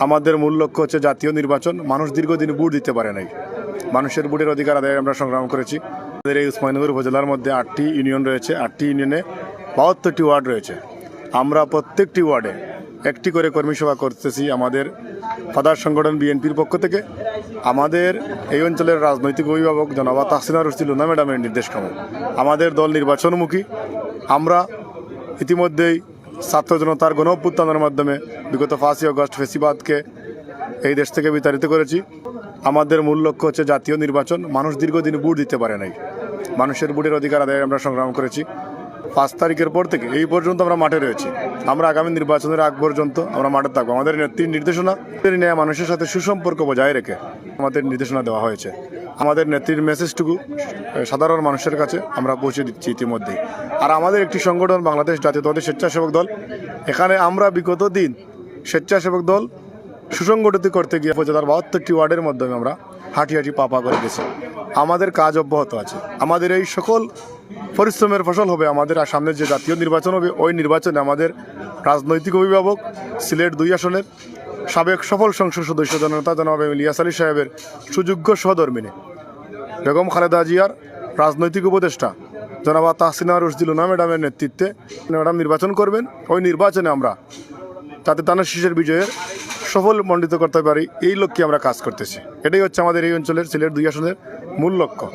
আমাদের মূল লক্ষ্য হচ্ছে জাতীয় নির্বাচন। মানুষ দীর্ঘদিন ভোট দিতে পারে নাই, মানুষের ভোটের অধিকার আদায়ে আমরা সংগ্রাম করেছি। আমাদের এই উসমানীনগর উপজেলার মধ্যে 8টি ইউনিয়ন রয়েছে, 8টি ইউনিয়নে 72টি ওয়ার্ড রয়েছে। আমরা প্রত্যেকটি ওয়ার্ডে একটি করে কর্মী সভা করতেছি আমাদের ফাদার সংগঠন বিএনপির পক্ষ থেকে। আমাদের এই অঞ্চলের রাজনৈতিক অভিভাবক জনাবা তাহসিনা রশিদ লুনা ম্যাডামের নির্দেশক্রমে আমাদের দল নির্বাচনমুখী। আমরা ইতিমধ্যেই ছাত্র জনতার গণ অভ্যুত্থানের মাধ্যমে বিগত 5ই আগস্ট ফেসিবাদকে এই দেশ থেকে বিতাড়িত করেছি। আমাদের মূল লক্ষ্য হচ্ছে জাতীয় নির্বাচন। মানুষ দীর্ঘদিন ভোট দিতে পারে নাই, মানুষের ভোটের অধিকার আদায়ে আমরা সংগ্রাম করেছি। 5 তারিখের পর থেকে এই পর্যন্ত আমরা মাঠে রয়েছি। আমরা আগামী নির্বাচনের আগ পর্যন্ত আমরা মাঠে থাকবো। আমাদের নেত্রীর নির্দেশনা নিয়ে মানুষের সাথে সুসম্পর্ক বজায় রেখে আমাদের নির্দেশনা দেওয়া হয়েছে। আমাদের নেত্রীর মেসেজটুকু সাধারণ মানুষের কাছে আমরা পৌঁছে দিচ্ছি ইতিমধ্যেই। আর আমাদের একটি সংগঠন বাংলাদেশ জাতীয়তাবাদী স্বেচ্ছাসেবক দল, এখানে আমরা বিগত দিন স্বেচ্ছাসেবক দল সুসংগঠিত করতে গিয়ে উপজেলার 72টি ওয়ার্ডের মাধ্যমে আমরা হাঁটি পা করে গেছি। আমাদের কাজ অব্যাহত আছে। আমাদের এই সকল পরিশ্রমের ফসল হবে আমাদের সামনে যে জাতীয় নির্বাচন হবে, ওই নির্বাচনে আমাদের রাজনৈতিক অভিভাবক সিলেট 2 আসনের সাবেক সফল সংসদ সদস্য জননেতা জনাব ইলিয়াস আলী সাহেবের সুযোগ্য সহধর্মিনী বেগম খালেদা জিয়ার রাজনৈতিক উপদেষ্টা জনাবা তাহসিনা রশিদ লুনা ম্যাডামের নেতৃত্বে ম্যাডাম নির্বাচন করবেন। ওই নির্বাচনে আমরা যাতে তাদের শীষের বিজয়ের সফল মণ্ডিত করতে পারি, এই লক্ষ্যে আমরা কাজ করতেছি। এটাই হচ্ছে আমাদের এই অঞ্চলের সিলেট 2 আসনের মূল লক্ষ্য।